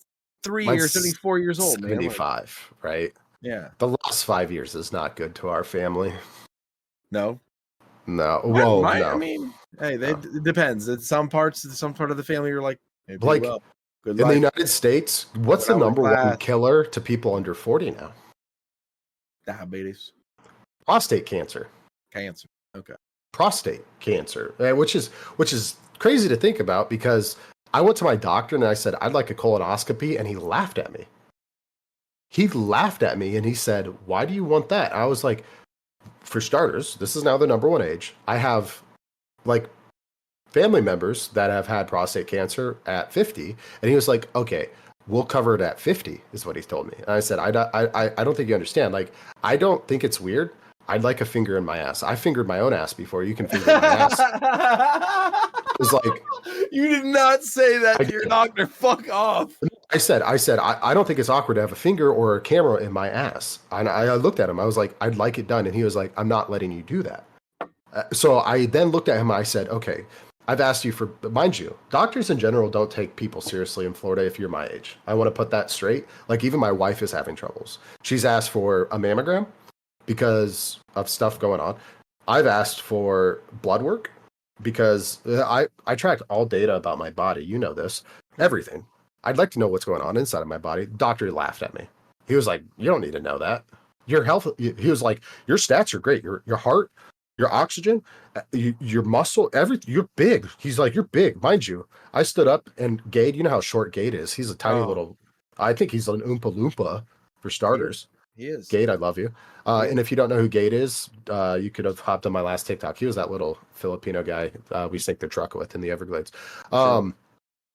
or Mine's 74 years old, man. Like, 75, right? yeah. The last 5 years is not good to our family. No. No. Well, I no. mean, hey, No. it depends. It's some part of the family are like, hey, be Like, well. Good In the life. United States, what's the When I was number one class. killer to people under 40 now? Diabetes, Prostate cancer. cancer. Okay. Prostate cancer, which is crazy to think about because I went to my doctor and I said I'd like a colonoscopy, and he laughed at me. He laughed at me and he said, "Why do you want that?" I was like, "For starters, this is now the number one age. I have like family members that have had prostate cancer at 50," and he was like, "Okay, we'll cover it at 50," is what he told me. And I said, I don't think you understand. Like, I don't think it's weird. I'd like a finger in my ass. I fingered my own ass before. You can finger my ass. It was like, You did not say that I to your did. doctor. Fuck off. I said, I don't think it's awkward to have a finger or a camera in my ass. And I looked at him. I was like, I'd like it done. And he was like, I'm not letting you do that. So I then looked at him and I said, okay, I've asked you for, mind you, doctors in general don't take people seriously in Florida if you're my age. I want to put that straight. Like, even my wife is having troubles. She's asked for a mammogram because of stuff going on. I've asked for blood work because I tracked all data about my body. You know this, everything. I'd like to know what's going on inside of my body. Doctor laughed at me. He was like, "You don't need to know that. Your health." He was like, "Your stats are great. Your heart, your oxygen, your muscle, everything. You're big." He's like, "You're big, mind you." I stood up and Gade, you know how short Gade is. He's a tiny little. I think he's an Oompa Loompa for starters. He is. Gade, I love you. And if you don't know who Gade is, you could have hopped on my last TikTok. He was that little Filipino guy we sank the truck with in the Everglades.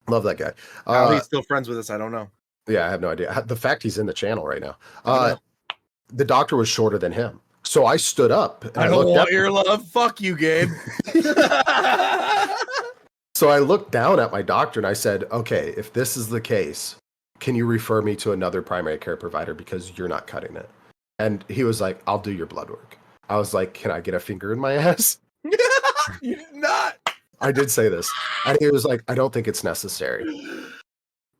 Love that guy. How he's still friends with us, I don't know. Yeah, I have no idea. The fact he's in the channel right now. I know. The doctor was shorter than him. So I stood up. And I don't looked want up. your love. Fuck you, Gabe. So I looked down at my doctor and I said, okay, if this is the case, can you refer me to another primary care provider because you're not cutting it? And he was like, I'll do your blood work. I was like, can I get a finger in my ass? You did not. I did say this. And he was like, I don't think it's necessary.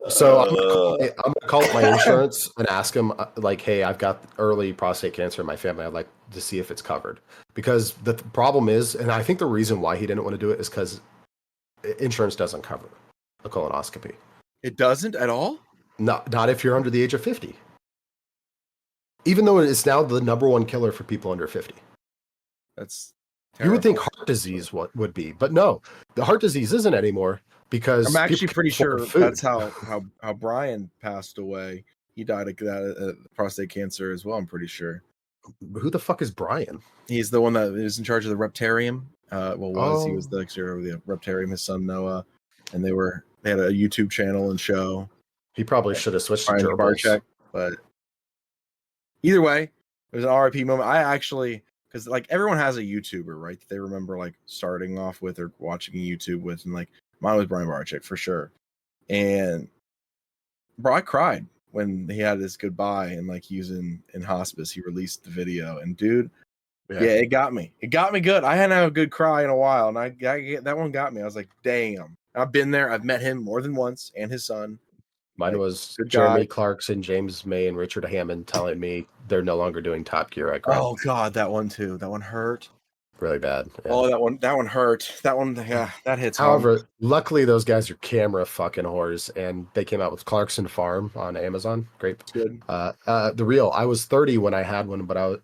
So I'm gonna call up my insurance and ask them, like, hey, I've got early prostate cancer in my family. I'd like to see if it's covered. Because the problem is, and I think the reason why he didn't want to do it is because insurance doesn't cover a colonoscopy. It doesn't at all? Not if you're under the age of 50. Even though it's now the number one killer for people under 50. That's You would think terrible. heart disease would be, but no, the heart disease isn't anymore because I'm actually people pretty can't afford sure food. that's how Brian passed away. He died of that prostate cancer as well. I'm pretty sure. Who the fuck is Brian? He's the one that is in charge of the Reptarium. He was Oh. the lecturer of the Reptarium. His son Noah, and they had a YouTube channel and show. He probably should have switched to Brian gerbils. Barczyk, but either way, it was an RIP moment. I actually, because like everyone has a YouTuber, right? That they remember like starting off with or watching a YouTube with, and like mine was Brian Barczyk for sure. And bro, I cried when he had his goodbye and like he was in hospice. He released the video, and dude, yeah, it got me. It got me good. I hadn't had a good cry in a while, and I that one got me. I was like, damn. I've been there. I've met him more than once, and his son. Mine Like, was good Jeremy guy. Clarkson, James May, and Richard Hammond telling me they're no longer doing Top Gear. I cried. Oh god, that one too. That one hurt. Really bad. Yeah. Oh, that one hurt. That one, yeah, that hits home. However, luckily those guys are camera fucking whores, and they came out with Clarkson Farm on Amazon. Great. Good. The real. I was 30 when I had one, but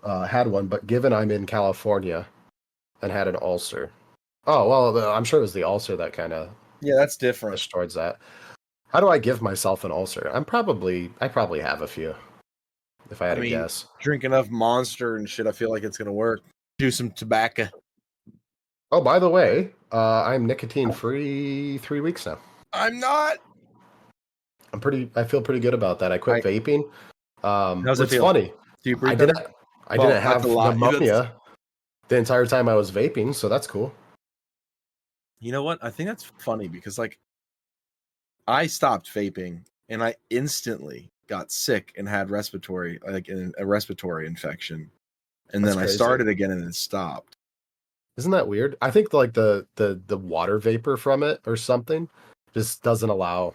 but given I'm in California and had an ulcer. Oh well, I'm sure it was the ulcer that kind of Yeah, that's different. pushed towards that. How do I give myself an ulcer? I probably have a few, if I had to guess. Drink enough Monster and shit. I feel like it's gonna work. Do some tobacco. Oh, by the way, I'm nicotine free 3 weeks now. I'm not. I feel pretty good about that. I quit vaping. How's it It's feel? funny. Do you I breathe didn't better? I Well, didn't that's have a lot. pneumonia the entire time I was vaping, so that's cool. You know what? I think that's funny because like I stopped vaping and I instantly got sick and had a respiratory infection. And That's then I crazy. started again and it stopped. Isn't that weird? I think like the water vapor from it or something just doesn't allow.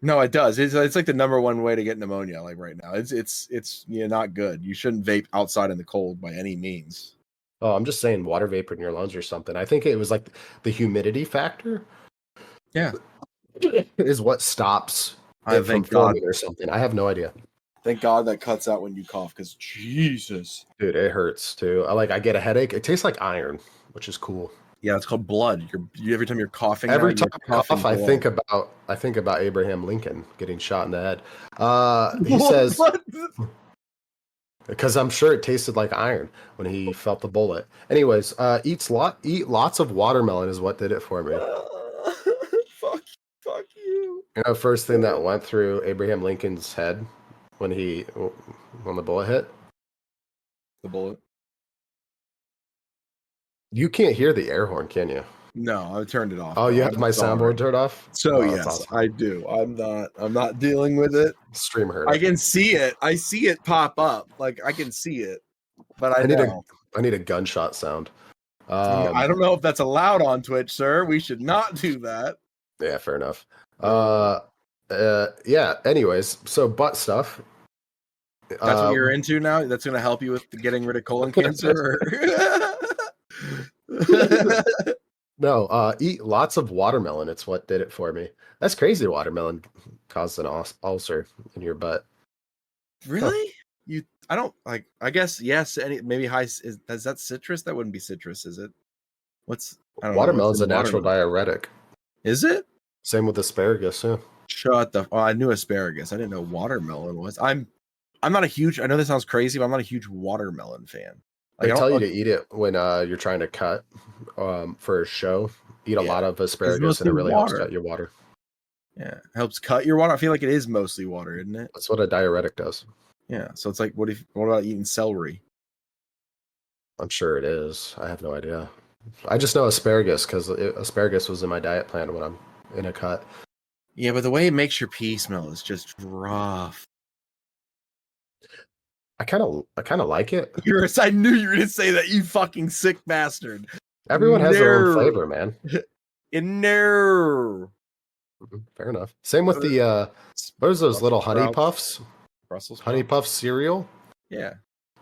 No, it does. It's like the number one way to get pneumonia. Like right now, it's not good. You shouldn't vape outside in the cold by any means. Oh, I'm just saying water vapor in your lungs or something. I think it was like the humidity factor. Yeah, is what stops I it from thank God. forming or something. I have no idea. Thank God that cuts out when you cough, because Jesus. Dude, it hurts too. I get a headache. It tastes like iron, which is cool. Yeah, it's called blood. Every time you're coughing. Every now, time you're I cough, coughing I think about Abraham Lincoln getting shot in the head. He says, because I'm sure it tasted like iron when he felt the bullet. Anyways, eat lots of watermelon is what did it for me. Fuck you. You know, first thing that went through Abraham Lincoln's head when the bullet hit. The bullet. You can't hear the air horn, can you? No, I turned it off. Oh, you have I'm my sorry. soundboard turned off? So Oh, that's yes, awesome. I do. I'm not dealing with it. Stream heard. I can see it. I see it pop up. Like I can see it, but I need a gunshot sound. I don't know if that's allowed on Twitch, sir. We should not do that. Yeah, fair enough. Yeah. Anyways, so butt stuff. That's what you're into now. That's going to help you with getting rid of colon cancer. No, eat lots of watermelon. It's what did it for me. That's crazy. Watermelon caused an ulcer in your butt. Really? I don't like. I guess yes. Maybe high. Is that citrus? That wouldn't be citrus, is it? I don't know. Watermelon's a natural diuretic. Is it? Same with asparagus. Yeah. Shut the. Oh, I knew asparagus. I didn't know watermelon was. I'm not a huge. I know this sounds crazy, but I'm not a huge watermelon fan. They tell you to eat it when you're trying to cut for a show. Eat a lot of asparagus, and it really helps cut your water. Yeah, helps cut your water. I feel like it is mostly water, isn't it? That's what a diuretic does. Yeah, so it's like, what about eating celery? I'm sure it is. I have no idea. I just know asparagus because asparagus was in my diet plan when I'm in a cut. Yeah, but the way it makes your pee smell is just rough. I kind of like it. I knew you were gonna say that, you fucking sick bastard. Everyone has their own flavor, man. No. Fair enough. Same with the what is those little honey puffs? Brussels honey puff cereal. Yeah.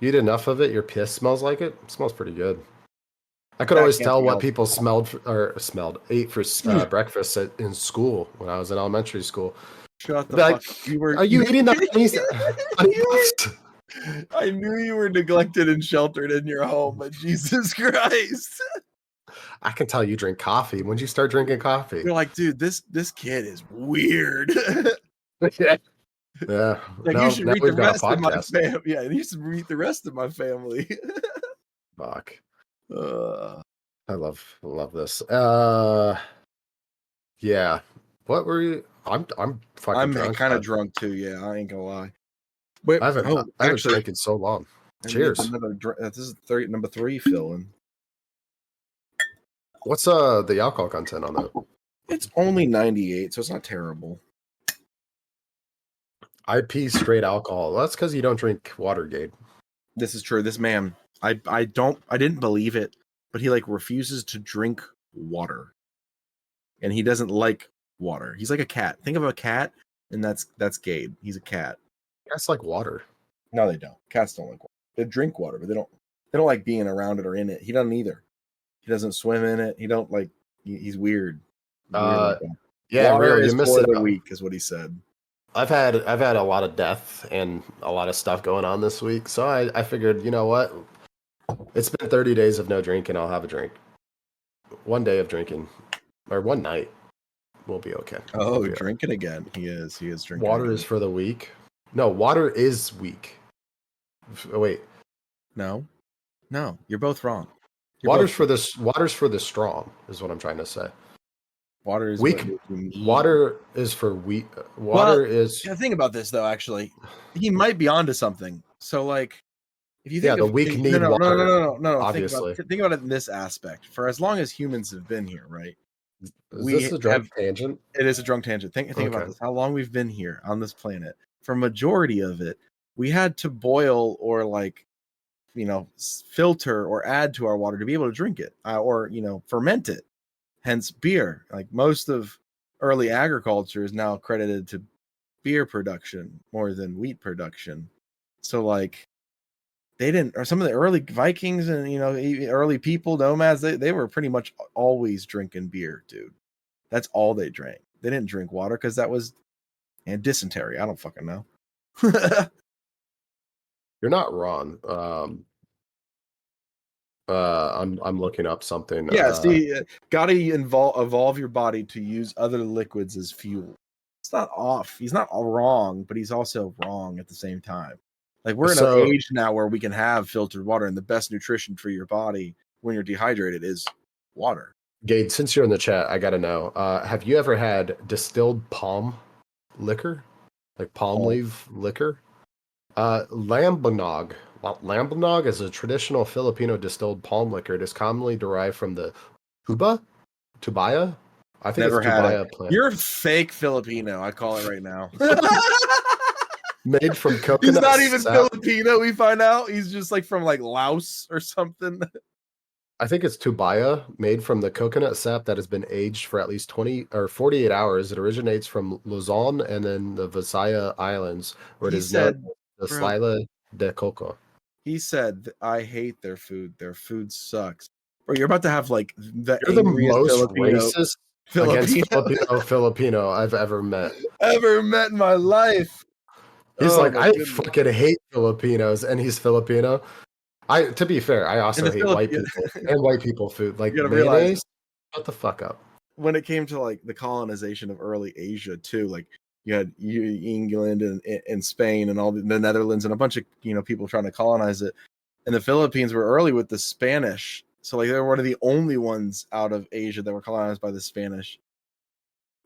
You eat enough of it, your piss smells like it. It smells pretty good. I could That always can't tell be what helped. people ate for breakfast in school when I was in elementary school. Shut the Be like, fuck. You were. are you eating the honey You were- puffs? I knew you were neglected and sheltered in your home, but Jesus Christ. I can tell you drink coffee. When'd you start drinking coffee? You're like, dude, this kid is weird. Yeah. Like now, you should now meet the we've got a rest of my podcast. family. Yeah, you should meet the rest of my family. Fuck. Uh, I love this. Yeah. What were you? I'm fucking I'm drunk. kind of drunk too. Yeah, I ain't gonna lie. But I haven't actually, drank in so long. I need Cheers. another this is number 3 filling. What's the alcohol content on that? It's only 98, so it's not terrible. IP straight alcohol. That's because you don't drink Watergate. This is true. This man, I didn't believe it, but he like refuses to drink water, and he doesn't like water. He's like a cat. Think of a cat, and that's Gade. He's a cat. That's like water. No, they don't. Cats don't like water. They drink water, but they don't like being around it or in it. He doesn't either. He doesn't swim in it. He don't like. He's weird. He's weird like that. Yeah, water really, is you missed for it. the weak, is what he said. I've had a lot of death and a lot of stuff going on this week, so I figured, you know what? It's been 30 days of no drinking. I'll have a drink. One day of drinking, or one night, we'll be okay. Oh, We'll be drinking again. He is drinking. Water again. is for the weak. No, water is weak. Oh, wait, No, you're both wrong. water's for the strong, is what I'm trying to say. Water is Weak. what you need. Water is for weak. Water is Yeah, think about this though. Actually, he might be onto something. So, like, if you think the of, weak need no, water, no. obviously. Think about it in this aspect. For as long as humans have been here, right? Is we this a drunk tangent? It is a drunk tangent. Think about Okay. this. How long we've been here on this planet? For majority of it, we had to boil or filter or add to our water to be able to drink it, or ferment it. Hence, beer. Like most of early agriculture is now credited to beer production more than wheat production. So, like, they didn't, or some of the early Vikings and early people, nomads, they were pretty much always drinking beer, dude. That's all they drank. They didn't drink water because that was dysentery. I don't fucking know. You're not wrong. I'm looking up something. Yeah, gotta evolve your body to use other liquids as fuel. It's not off. He's not all wrong, but he's also wrong at the same time. Like, we're in an age now where we can have filtered water, and the best nutrition for your body when you're dehydrated is water. Gade, since you're in the chat, I gotta know. Have you ever had distilled palm liquor, like palm leaf liquor? Lambanog. Lambanog is a traditional Filipino distilled palm liquor. It is commonly derived from the tubaya. I think Never it's had tubaya it. plant. You're fake Filipino. I call it right now. Made from coconut. He's not even sap. Filipino. We find out he's just like from like Laos or something. I think it's tubaya, made from the coconut sap that has been aged for at least 20 or 48 hours. It originates from Luzon and then the Visaya Islands, where it He is said, known as the bro, Slila de Coco. He said, "I hate their food. Their food sucks." Bro, you're about to have like the You're the angriest most Filipino racist against Filipino I've ever met. ever met in my life. He's Oh like, my I goodness. fucking hate Filipinos, and he's Filipino. To be fair, I also And the hate white people and white people food. Like You gotta realize- mayonnaise, shut the fuck up. When it came to like the colonization of early Asia too, like you had England and Spain and all the Netherlands and a bunch of people trying to colonize it, and the Philippines were early with the Spanish. So like they were one of the only ones out of Asia that were colonized by the Spanish.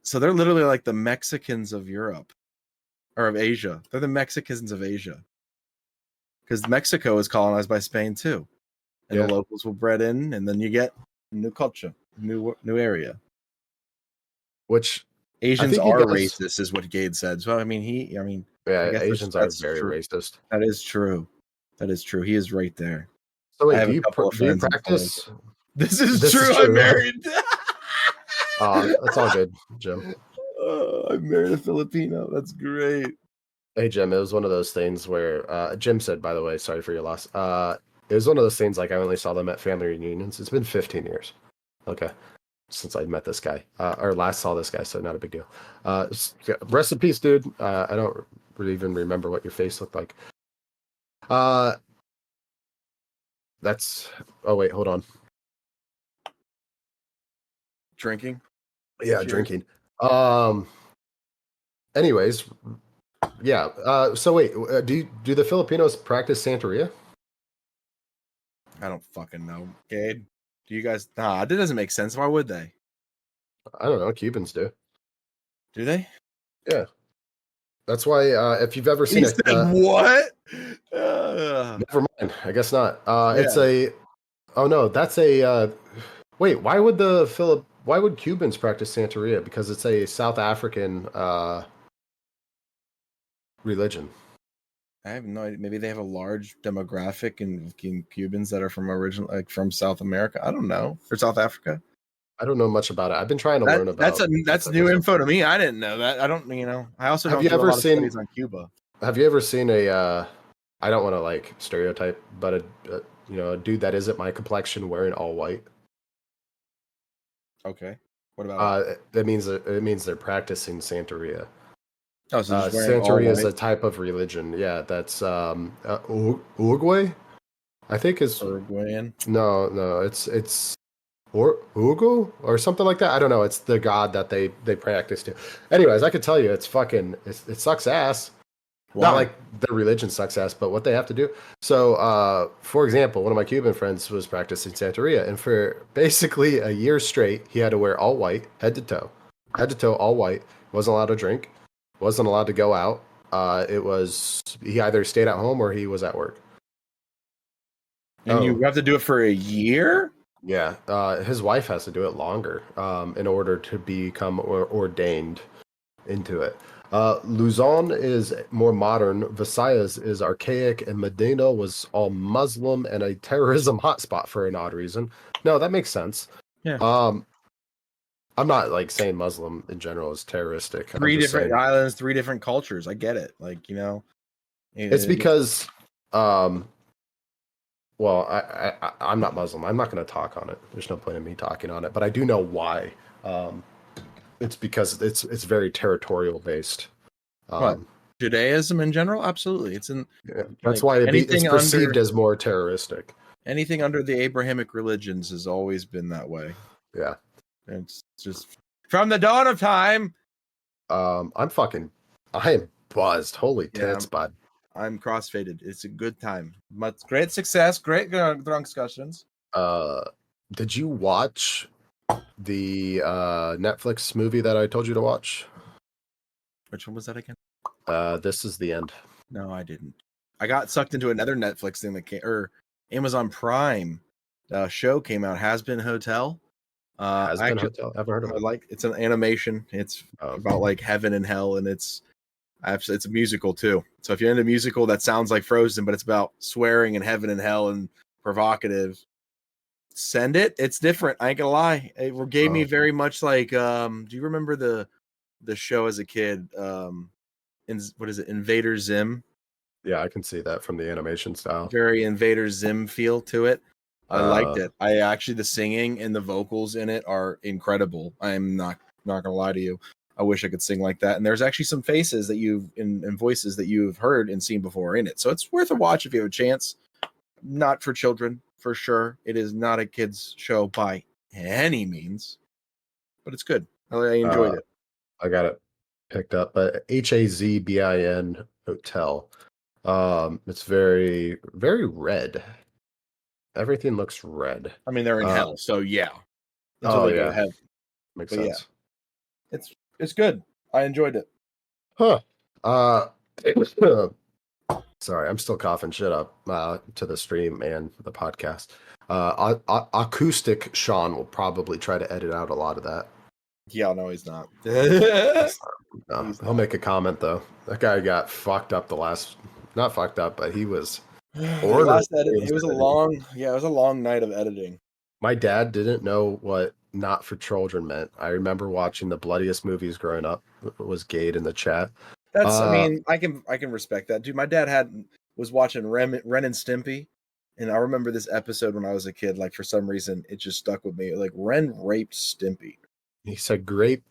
So they're literally like the Mexicans of Europe or of Asia. They're the Mexicans of Asia. Because Mexico is colonized by Spain too. And the locals will bred in, and then you get new culture, new area. Which Asians are racist, is what Gade said. So I mean, Asians are that's very true. racist. That is true. That is true. He is right there. So I wait, have do a you, couple of do you friends in practice? This is This is true. true. I'm married. That's all good, Jim. I married a Filipino. That's great. Hey Jim, it was one of those things where Jim said, by the way, sorry for your loss. It was one of those things like I only saw them at family reunions. It's been 15 years. Okay. Since I met this guy. Or last saw this guy, so not a big deal. Rest in peace, dude. I don't really even remember what your face looked like. That's oh wait, hold on. Drinking. Yeah, Cheers. drinking. Anyways, yeah. So wait, do the Filipinos practice Santeria? I don't fucking know. Gade, do you guys? Nah, that doesn't make sense. Why would they? I don't know. Cubans do. Do they? Yeah. That's why if you've ever seen He it, said what? never mind. I guess not. It's Yeah. a. Oh no, that's a. Wait, why would Cubans practice Santeria? Because it's a South African religion. I have no idea. Maybe they have a large demographic in Cubans that are from South America. I don't know. Or South Africa. I don't know much about it. I've been trying to learn about. That's new info to me. I didn't know that. I don't. I also Have don't you do a ever lot of seen- studies on Cuba. Have you ever seen a? I don't want to like stereotype, but a dude that isn't my complexion wearing all white. Okay. What about? That means they're practicing Santeria. Oh, so just wearing all Santeria is white? a type of religion. Yeah, that's Uruguay. I think is Uruguayan. no, it's Ugo or something like that. I don't know. It's the god that they practice to. Anyways, I could tell you, it sucks ass. Why? Not like their religion sucks ass, but what they have to do. So, for example, one of my Cuban friends was practicing Santeria, and for basically a year straight, he had to wear all white, head to toe, all white. Wasn't allowed to drink, wasn't allowed to go out. He either stayed at home or he was at work. And you have to do it for a year? Yeah, his wife has to do it longer in order to become ordained into it. Luzon is more modern, Visayas is archaic, and Medina was all Muslim and a terrorism hotspot for an odd reason. No, that makes sense. Yeah. I'm not like saying Muslim in general is terroristic. I'm Three just different saying- islands, three different cultures. I get it. It's because well, I'm not Muslim. I'm not going to talk on it. There's no point in me talking on it, but I do know why. It's because it's very territorial based. What? Judaism in general, absolutely. It's in Yeah, that's like, why it's anything perceived under- as more terroristic. anything under the Abrahamic religions has always been that way. Yeah. It's just from the dawn of time. I am buzzed. Holy Yeah. tits, bud. I'm crossfaded. It's a good time. Great success. Great drunk discussions. Did you watch the Netflix movie that I told you to watch? Which one was that again? This is the end. No, I didn't. I got sucked into another Netflix thing that came, or Amazon Prime show came out. Has Been Hotel. Has been Hotel. Ever heard of it? It's an animation. It's about like heaven and hell, and it's a musical too. So if you're into musical that sounds like Frozen, but it's about swearing and heaven and hell and provocative, send it. It's different. I ain't gonna lie. It gave me very much like do you remember the show as a kid? What is it? Invader Zim. Yeah, I can see that from the animation style. Very Invader Zim feel to it. I liked it. The singing and the vocals in it are incredible. I'm not gonna lie to you. I wish I could sing like that. And there's actually some faces that and voices that you've heard and seen before in it. So it's worth a watch if you have a chance. Not for children, for sure. It is not a kids show by any means, but it's good. I enjoyed it. I got it picked up, but HAZBIN Hotel. It's very, very red. Everything looks red. I mean, they're in hell, so yeah. Until they go to heaven. Makes But yeah. sense. It's good. I enjoyed it. Huh. Sorry, I'm still coughing shit up to the stream and the podcast. Acoustic Sean will probably try to edit out a lot of that. Yeah, no, he's not. No, he'll make a comment though. That guy got fucked up not fucked up, but he was. It was a long night of editing. My dad didn't know what not for children meant. I remember watching the bloodiest movies growing up. It was Gade in the chat. That's I mean, I can respect that. Dude, my dad was watching Ren and Stimpy, and I remember this episode when I was a kid, like for some reason it just stuck with me. Like Ren raped Stimpy. He said grape.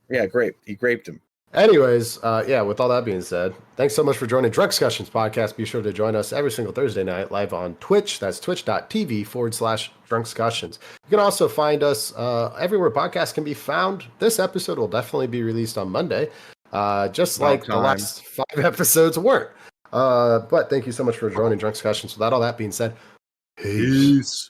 Yeah, grape. He graped him. Anyways, yeah, with all that being said, thanks so much for joining Drunk Discussions podcast. Be sure to join us every single Thursday night live on Twitch. That's twitch.tv/Drunk Discussions. You can also find us everywhere podcasts can be found. This episode will definitely be released on Monday, just About like the time. last 5 episodes weren't. But thank you so much for joining Drunk Discussions. Without all that being said, peace.